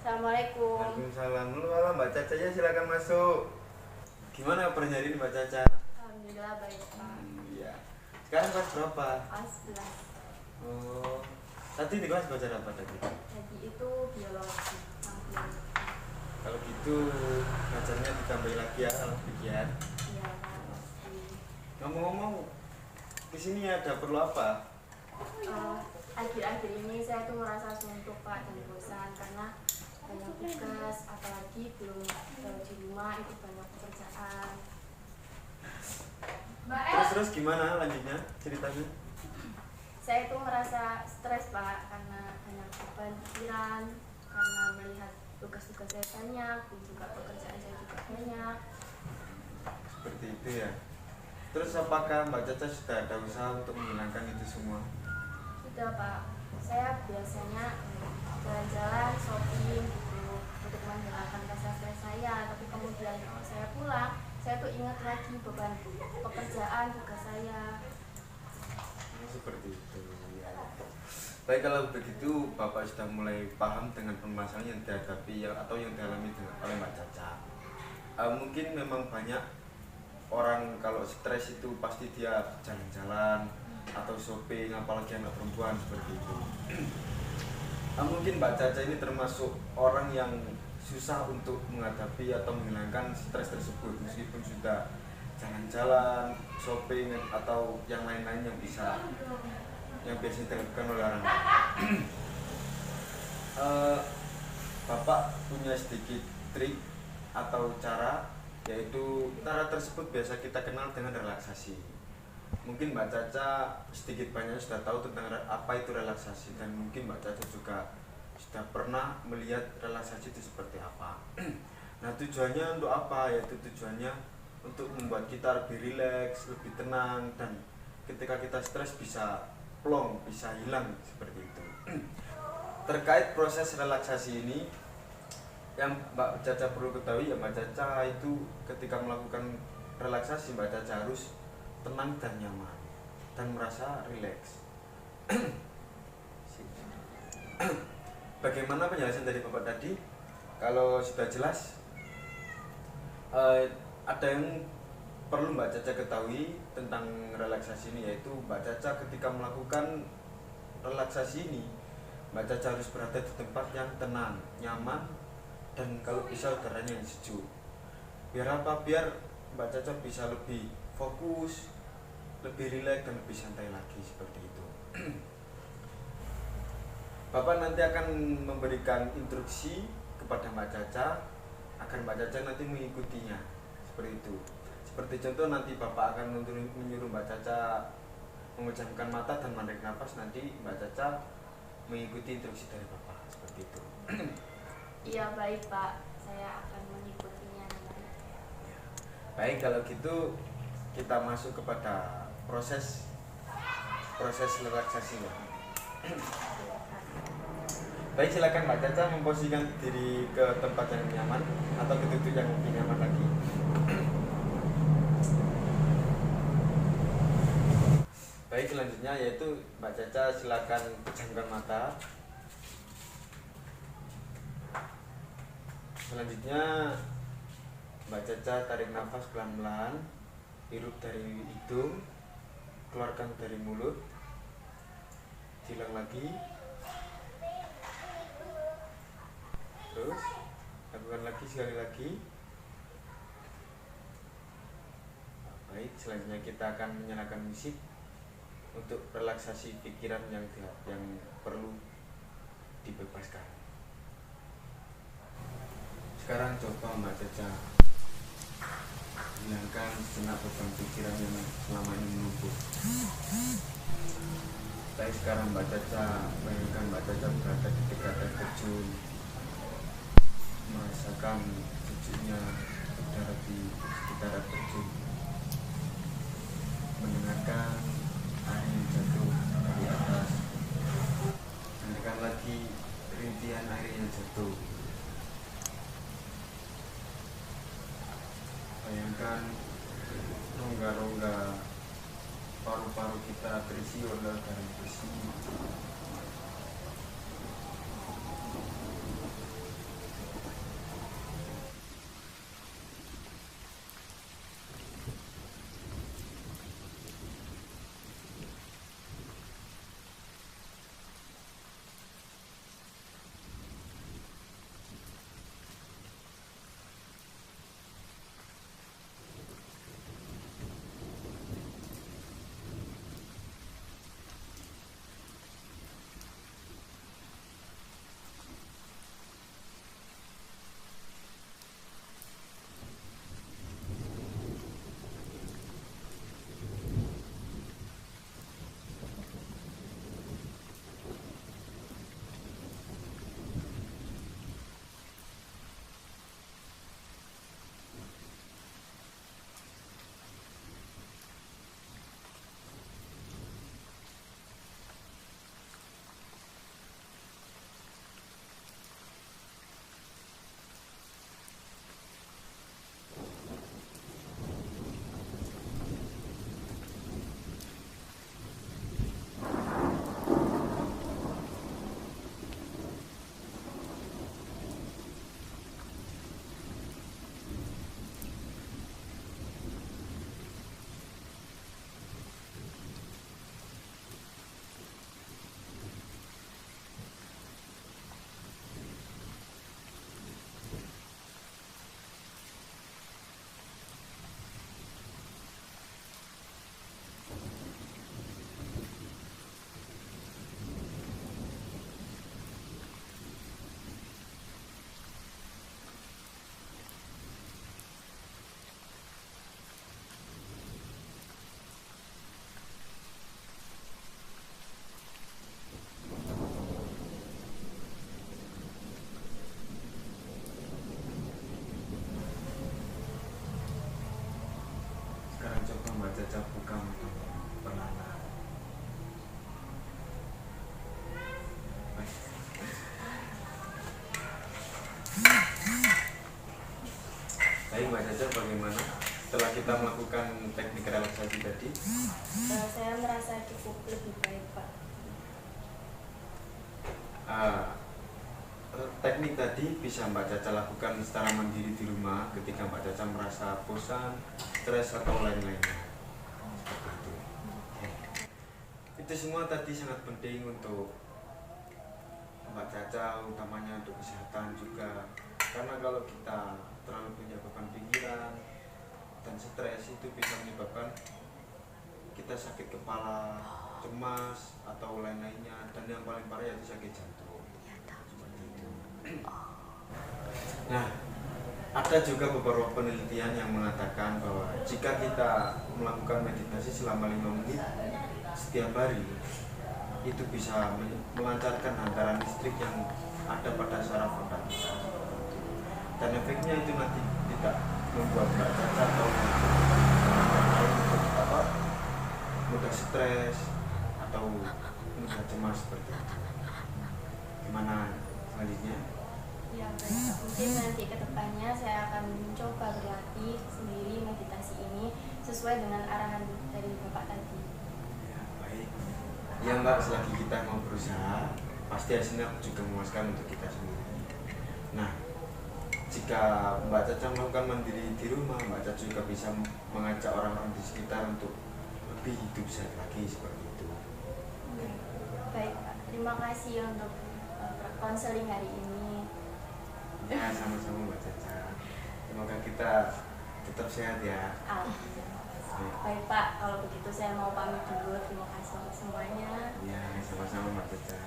Assalamualaikum. Waalaikumsalam. Halo Mbak Caca, ya silakan masuk. Gimana kabarnya hari ini Mbak Caca? Alhamdulillah baik Pak. Iya. Sekarang kelas berapa? Kelas 11. Oh, tadi di kelas belajar apa tadi? Tadi itu biologi. Biologi. Kalau gitu belajarnya ditambah lagi ya, kalau demikian. Iya Pak. Pasti. Ngomong-ngomong, di sini ada perlu apa? Akhir-akhir ini saya tuh merasa suntuk Pak dan bosan karena banyak tugas, apalagi belum di rumah itu banyak pekerjaan. Terus gimana lanjutnya ceritanya? Saya tuh merasa stres Pak karena banyak beban pikiran, karena melihat tugas-tugas saya banyak dan juga pekerjaan saya juga banyak. Seperti itu ya. Terus apakah Mbak Caca sudah ada usaha untuk menghilangkan itu semua? Sudah Pak, saya biasanya jalan-jalan, shopping gitu untuk menghilangkan rasa stres saya. Tapi kemudian kalau saya pulang, saya tuh ingat lagi beban pekerjaan tugas saya. Seperti itu ya. Baik, kalau begitu Bapak sudah mulai paham dengan permasalahan yang dihadapi atau yang dialami oleh Mbak Caca. Mungkin memang banyak orang kalau stres itu pasti dia jalan-jalan atau shopping, apalagi anak perempuan seperti itu. Mungkin Mbak Caca ini termasuk orang yang susah untuk menghadapi atau menghilangkan stres tersebut, meskipun sudah jalan-jalan, shopping atau yang lain-lain yang biasa dilakukan oleh orang. Bapak punya sedikit trik atau cara, yaitu cara tersebut biasa kita kenal dengan relaksasi. Mungkin Mbak Caca sedikit banyak sudah tahu tentang apa itu relaksasi, dan mungkin Mbak Caca juga sudah pernah melihat relaksasi itu seperti apa. Nah, tujuannya untuk apa? Yaitu tujuannya untuk membuat kita lebih rileks, lebih tenang, dan ketika kita stres bisa plong, bisa hilang seperti itu. Terkait proses relaksasi ini, yang Mbak Caca perlu ketahui ya, Mbak Caca itu ketika melakukan relaksasi Mbak Caca harus tenang dan nyaman dan merasa rileks. Bagaimana penjelasan dari Bapak tadi? Kalau sudah jelas, ada yang perlu Mbak Caca ketahui tentang relaksasi ini, yaitu Mbak Caca ketika melakukan relaksasi ini, Mbak Caca harus berada di tempat yang tenang, nyaman, dan kalau bisa udaranya yang sejuk. Biar apa? Biar Mbak Caca bisa lebih fokus, lebih rileks, dan lebih santai lagi seperti itu. Bapak nanti akan memberikan instruksi kepada Mbak Caca agar Mbak Caca nanti mengikutinya seperti itu. Seperti contoh, nanti Bapak akan menyuruh Mbak Caca memejamkan mata dan menarik nafas. Nanti Mbak Caca mengikuti instruksi dari Bapak seperti itu. Iya baik Pak, saya akan mengikutinya nanti. Baik, kalau gitu kita masuk kepada proses relaksasinya. Baik, silakan Mbak Caca memposisikan diri ke tempat yang nyaman atau ke titik yang lebih nyaman lagi. Baik, selanjutnya yaitu Mbak Caca silakan pejamkan mata. Selanjutnya Mbak Caca tarik nafas pelan-pelan, hirup dari hidung, keluarkan dari mulut, hilang lagi. Terus lakukan lagi sekali lagi. Baik, selanjutnya kita akan menyalakan musik untuk relaksasi pikiran yang perlu dibebaskan. Sekarang coba Mbak Caca hilangkan sejenak beban pikiran yang selama ini menumpuk. Baik, sekarang Mbak Caca bayangkan Mbak Caca berada di dekat air terjun, merasakan sejuknya udara di sekitar air terjun, mendengarkan air yang jatuh dari atas, mendengarkan lagi rintihan air yang jatuh. Bayangkan rongga-rongga paru-paru kita terisi oleh udara yang bersih. Caca buka untuk perlahan. Baik Mbak Caca, bagaimana setelah kita melakukan teknik relaksasi tadi? Saya merasa cukup lebih baik Pak. Teknik tadi bisa Mbak Caca lakukan secara mandiri di rumah ketika Mbak Caca merasa bosan, stres atau lain-lainnya. Seperti itu. Itu semua tadi sangat penting untuk Mbak Caca, utamanya untuk kesehatan juga. Karena kalau kita terlalu punya beban pikiran dan stres, itu bisa menyebabkan kita sakit kepala, cemas atau lain-lainnya, dan yang paling parah yaitu sakit jantung. Nah, ada juga beberapa penelitian yang mengatakan bahwa jika kita melakukan meditasi selama 5 menit setiap hari, itu bisa melancarkan hantaran listrik yang ada pada saraf otak kita. Dan efeknya itu nanti tidak membuat Mbak Caca atau mudah stres atau mudah cemas seperti itu. Gimana selanjutnya? Ya baik, mungkin nanti kedepannya saya akan mencoba berlatih sendiri meditasi ini sesuai dengan arahan dari Bapak tadi. Ya, baik. Ya Mbak, selagi kita mau berusaha, pasti hasilnya juga memuaskan untuk kita sendiri. Nah, jika Mbak Caca melakukan mandiri di rumah, Mbak Caca juga bisa mengajak orang-orang di sekitar untuk lebih hidup sehat lagi seperti itu. Baik Pak, terima kasih untuk konseling hari ini. Ya, sama-sama Mbak Caca. Semoga kita tetap sehat ya. Baik Pak, kalau begitu saya mau pamit dulu. Terima kasih untuk semuanya. Ya, sama-sama Mbak Caca.